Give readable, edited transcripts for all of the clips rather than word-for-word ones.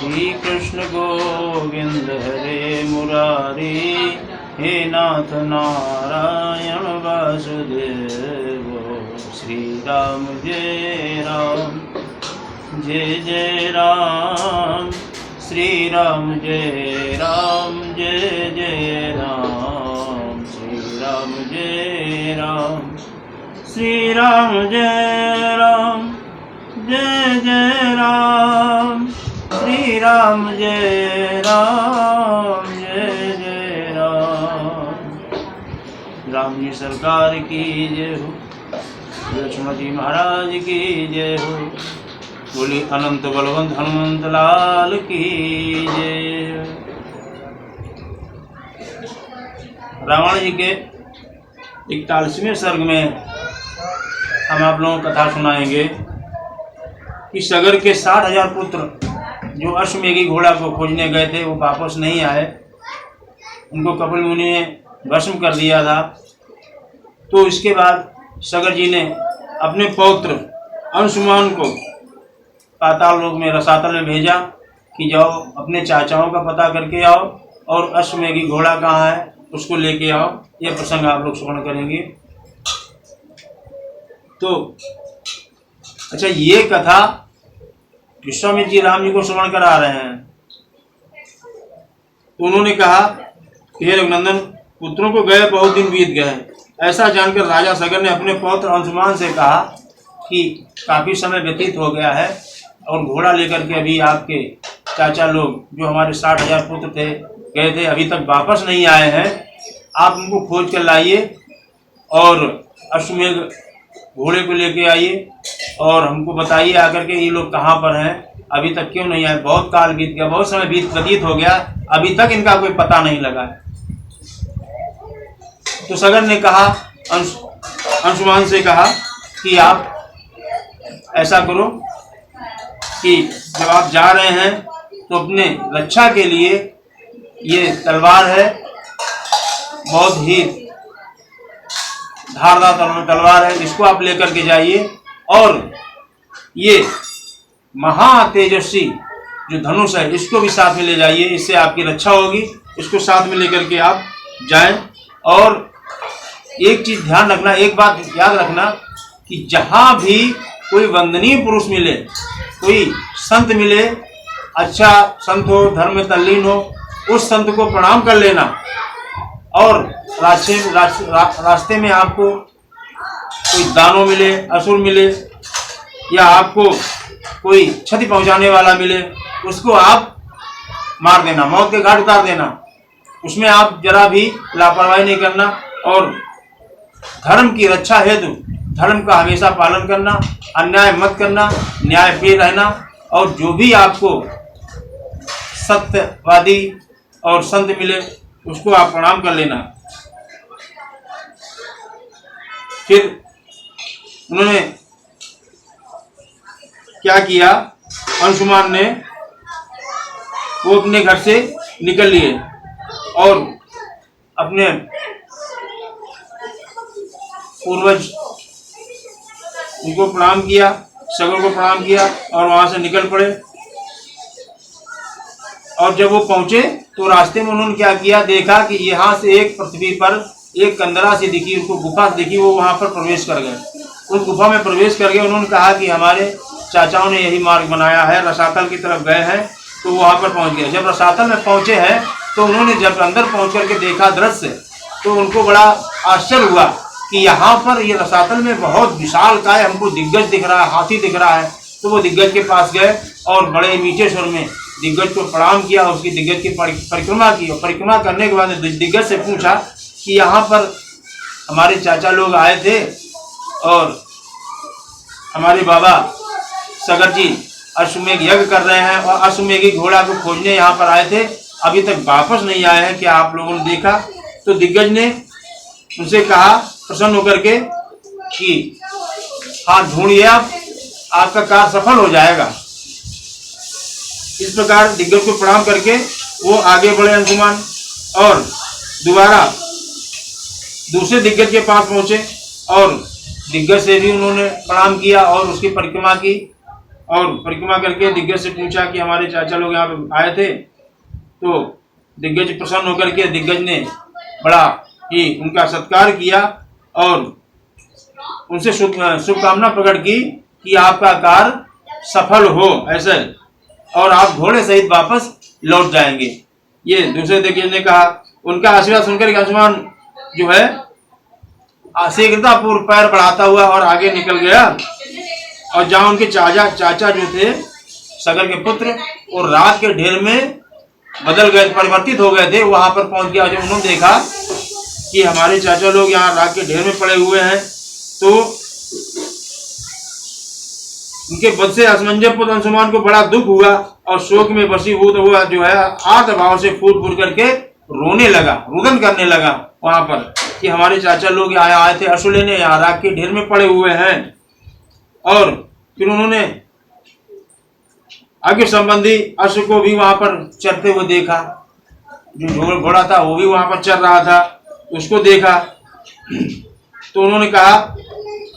श्री कृष्ण गोविंद हरे मुरारी, हे नाथ नारायण वासुदेव। श्री राम जय राम, जय जय राम। श्री राम जय राम, जय जय राम। श्री राम जय राम, श्री राम जय राम, जय जय राम। श्री राम जय राम, जय जय राम। राम जी सरकार की जय हो, लक्ष्मण जी महाराज की जय हो। बोले अनंत बलवंत हनुमंत लाल की जय। रावण जी के 41वें सर्ग में हम आप लोगों को कथा सुनाएंगे कि सगर के 60,000 पुत्र जो अश्वमेघी घोड़ा को खोजने गए थे वो वापस नहीं आए। उनको कपिल मुनि ने भस्म कर दिया था। तो इसके बाद सगर जी ने अपने पौत्र अंशुमान को पाताल लोक में रसातल में भेजा कि जाओ अपने चाचाओं का पता करके आओ और अश्वमेघी घोड़ा कहाँ है उसको लेके आओ। यह प्रसंग आप लोग श्रवण करेंगे। तो अच्छा, ये कथा विश्वामित्र जी राम जी को श्रवण करा रहे हैं। तो उन्होंने कहा कि हे रघुनंदन, पुत्रों को गए बहुत दिन बीत गए। ऐसा जानकर राजा सगर ने अपने पौत्र अंशुमान से कहा कि काफी समय व्यतीत हो गया है और घोड़ा लेकर के अभी आपके चाचा लोग जो हमारे 60,000 पुत्र थे गए थे, अभी तक वापस नहीं आए हैं। आप उनको खोज कर लाइए और अश्वमेघ घोड़े को लेके आइए और हमको बताइए आकर के ये लोग कहाँ पर हैं, अभी तक क्यों नहीं आए। बहुत काल बीत गया, बहुत समय व्यतीत हो गया, अभी तक इनका कोई पता नहीं लगा है। तो सगर ने कहा, अंशुमान से कहा कि आप ऐसा करो कि जब आप जा रहे हैं तो अपने रक्षा के लिए ये तलवार है, बहुत ही धारदार तलवार है, इसको आप लेकर के जाइए और ये महातेजस्वी जो धनुष है इसको भी साथ में ले जाइए, इससे आपकी रक्षा होगी। इसको साथ में लेकर के आप जाएं। और एक चीज ध्यान रखना, एक बात याद रखना कि जहां भी कोई वंदनीय पुरुष मिले, कोई संत मिले, अच्छा संत हो, धर्म में तल्लीन हो, उस संत को प्रणाम कर लेना। और रास्ते में आपको कोई दानव मिले, असुर मिले या आपको कोई क्षति पहुंचाने वाला मिले, उसको आप मार देना, मौत के घाट उतार देना। उसमें आप जरा भी लापरवाही नहीं करना और धर्म की रक्षा हेतु धर्म का हमेशा पालन करना, अन्याय मत करना, न्याय पे रहना। और जो भी आपको सत्यवादी और संत मिले उसको आप प्रणाम कर लेना। फिर उन्होंने क्या किया, अंशुमान ने वो अपने घर से निकल लिए और अपने पूर्वज उनको प्रणाम किया, सगर को प्रणाम किया और वहां से निकल पड़े। और जब वो पहुंचे तो रास्ते में उन्होंने क्या किया, देखा कि यहाँ से एक पृथ्वी पर एक कंदरा सी दिखी, उनको गुफा दिखी, वो वहां पर प्रवेश कर गए। उस गुफा में प्रवेश करके उन्होंने कहा कि हमारे चाचाओं ने यही मार्ग बनाया है, रसातल की तरफ गए हैं। तो वहां पर पहुंच गए। जब रसातल में पहुंचे हैं तो उन्होंने जब अंदर पहुंच करके देखा दृश्य, तो उनको बड़ा आश्चर्य हुआ कि यहाँ पर ये रसातल में बहुत विशाल काय हमको दिग्गज दिख रहा है, हाथी दिख रहा है। तो वो दिग्गज के पास गए और बड़े मीठे स्वर में दिग्गज को प्रणाम किया, उसकी दिग्गज की परिक्रमा की। और परिक्रमा करने के बाद दिग्गज से पूछा कि यहाँ पर हमारे चाचा लोग आए थे और हमारे बाबा सगर जी अश्वमेघ यज्ञ कर रहे हैं और अश्वमेघी घोड़ा को खोजने यहाँ पर आए थे, अभी तक वापस नहीं आए हैं, क्या आप लोगों ने देखा? तो दिग्गज ने उनसे कहा प्रसन्न होकर के कि हाँ, ढूंढिए, आपका कार्य सफल हो जाएगा। इस प्रकार दिग्गज को प्रणाम करके वो आगे बढ़े अंशुमान और दोबारा दूसरे दिग्गज के पास पहुंचे और दिग्गज से भी उन्होंने प्रणाम किया और उसकी परिक्रमा की। और परिक्रमा करके दिग्गज से पूछा कि हमारे चाचा लोग यहाँ पे आए थे। तो दिग्गज प्रसन्न होकर के दिग्गज ने बड़ा ही उनका सत्कार किया और उनसे शुभकामना प्रकट की कि आपका कार्य सफल हो ऐसे, और आप घोड़े सहित वापस लौट जाएंगे। ये दूसरे दिग्गज ने कहा। उनका आशीर्वाद सुनकर अंशुमान जो है शीघ्रतापूर्व पैर बढ़ाता हुआ और आगे निकल गया, और जहां उनके चाचा जो थे सगर के पुत्र, और रात के ढेर में बदल गए, परिवर्तित हो गए थे, वहां पर पहुंच गया। जब उन्होंने देखा कि हमारे चाचा लोग यहाँ रात के ढेर में पड़े हुए हैं, तो उनके बद से असमंजस पुत्र अंशुमान को बड़ा दुख हुआ और शोक में वशीभूत हुआ जो है आर्त भाव से फूट फूट करके रोने लगा, रुदन करने लगा वहां पर कि हमारे चाचा लोग यहाँ आए थे अश्व लेने, यहाँ राख के ढेर में पड़े हुए हैं। और फिर उन्होंने आगे संबंधी अश्व को भी वहां पर चरते हुए देखा, जो घोड़ा था वो भी वहां पर चल रहा था, उसको देखा। तो उन्होंने कहा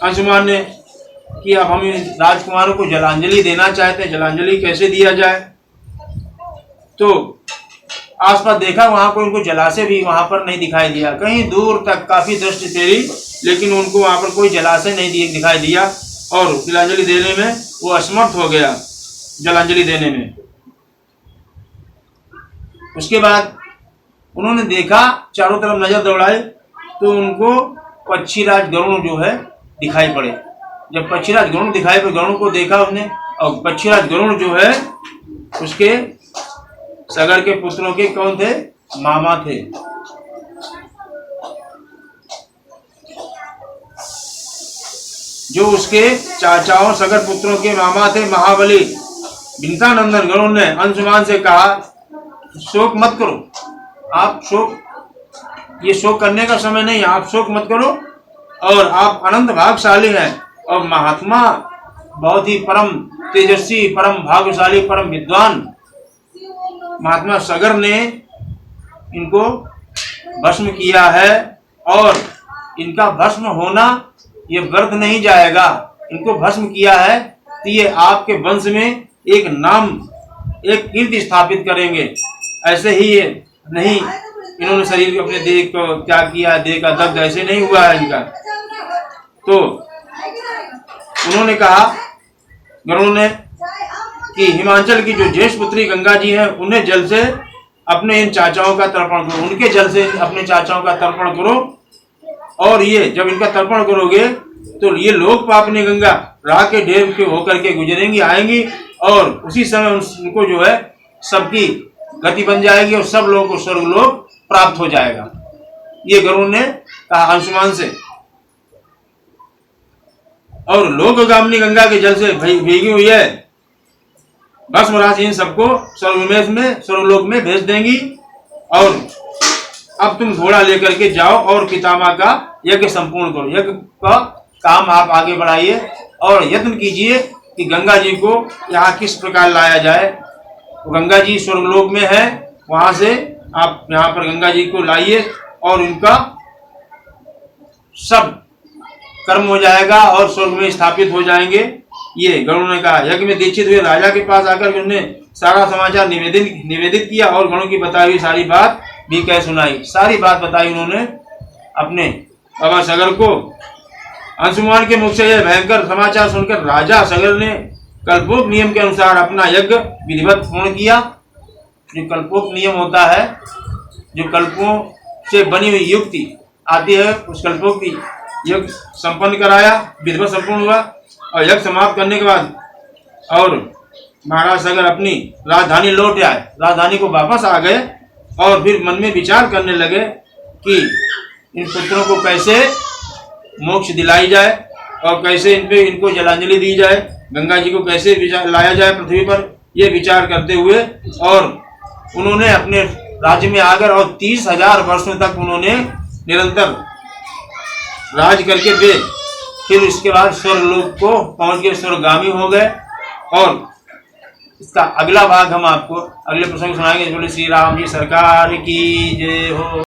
अंशुमान ने कि अब हम राजकुमारों को जलांजलि देना चाहते हैं, जलांजलि कैसे दिया जाए। तो आसपास देखा, वहां कोई उनको जलाशय भी वहां पर नहीं दिखाई दिया, कहीं दूर तक काफी दृष्टि फेरी, लेकिन उनको वहां पर कोई जलाशय नहीं दिखाई दिया और जलांजलि देने में वो असमर्थ हो गया, जलांजलि देने में। उसके बाद उन्होंने देखा, चारों तरफ नजर दौड़ाई, तो उनको पक्षीराज गरुण जो है दिखाई पड़े। जब पक्षीराज गरुण दिखाई पड़े, गरुण को देखा उसने, और पक्षीराज गरुण जो है उसके सगर के पुत्रों के कौन थे? मामा थे। जो उसके चाचाओं सगर पुत्रों के मामा थे, महाबली विंतानंदन गरुण ने अंशुमान से कहा शोक मत करो, आप ये शोक करने का समय नहीं है, आप शोक मत करो, और आप अनंत भाग्यशाली हैं और महात्मा, बहुत ही परम तेजस्वी, परम भाग्यशाली, परम विद्वान महात्मा सगर ने इनको भस्म किया है, और इनका भस्म होना ये व्यर्थ नहीं जाएगा। इनको भस्म किया है तो ये आपके वंश में एक नाम, एक कीर्ति स्थापित करेंगे। ऐसे ही ये नहीं, इन्होंने शरीर को अपने देह को त्याग किया, देह का दग्ध ऐसे नहीं हुआ है इनका। तो उन्होंने कहा गरुड़ ने कि हिमाचल की जो ज्येष्ठ पुत्री गंगा जी हैं, उन्हें जल से अपने इन चाचाओं का तर्पण करो, उनके जल से अपने चाचाओं का तर्पण करो, और ये जब इनका तर्पण करोगे तो ये लोक पापनी गंगा राख के ढेर के होकर के गुजरेंगी, आएंगी, और उसी समय उनको जो है सबकी गति बन जाएगी और सब लोगों को स्वर्गलोक प्राप्त हो जाएगा। ये गरुड़ ने कहा अंशुमान से। और लोकगामिनी गंगा के जल से भीगी हुई है भस्म राशि इन सबको स्वर्गलोक में भेज देंगी, और अब तुम घोड़ा लेकर के जाओ और पितामह का यज्ञ संपूर्ण करो। यज्ञ का काम आप आगे बढ़ाइए और यत्न कीजिए कि गंगा जी को यहाँ किस प्रकार लाया जाए। तो गंगा जी स्वर्गलोक में है, वहां से आप यहाँ पर गंगा जी को लाइए और उनका सब कर्म हो जाएगा और स्वर्ग में स्थापित हो जाएंगे। ये गरुड़ ने कहा। यज्ञ में दीक्षित हुए राजा के पास आकर उन्होंने सारा समाचार निवेदित किया और गरुड़ की बताई हुई सारी बात भी कह सुनाई। सारी बात बताई उन्होंने अपने बाबा सगर को। अंशुमान के मुख से यह भयंकर समाचार सुनकर राजा सगर ने कल्पोक्त नियम के अनुसार अपना यज्ञ विधिवत पूर्ण किया। जो कल्पोक्त नियम होता है, जो कल्पों से बनी हुई युक्ति आती है, उस कल्पोक्त यज्ञ संपन्न कराया, विधिवत संपूर्ण हुआ। और यज्ञ समाप्त करने के बाद और महाराज सगर अपनी राजधानी लौट आए, राजधानी को वापस आ गए और फिर मन में विचार करने लगे कि इन पुत्रों को कैसे मोक्ष दिलाई जाए और कैसे इनको जलांजलि दी जाए, गंगा जी को कैसे लाया जाए पृथ्वी पर। ये विचार करते हुए और उन्होंने अपने राज्य में आकर और 30,000 वर्षों तक उन्होंने निरंतर राज करके वे फिर इसके बाद स्वर्गलोक को पहुंच के स्वर्गगामी हो गए। और इसका अगला भाग हम आपको अगले प्रसंग सुनाएंगे। बोले श्री राम जी सरकार की जय हो।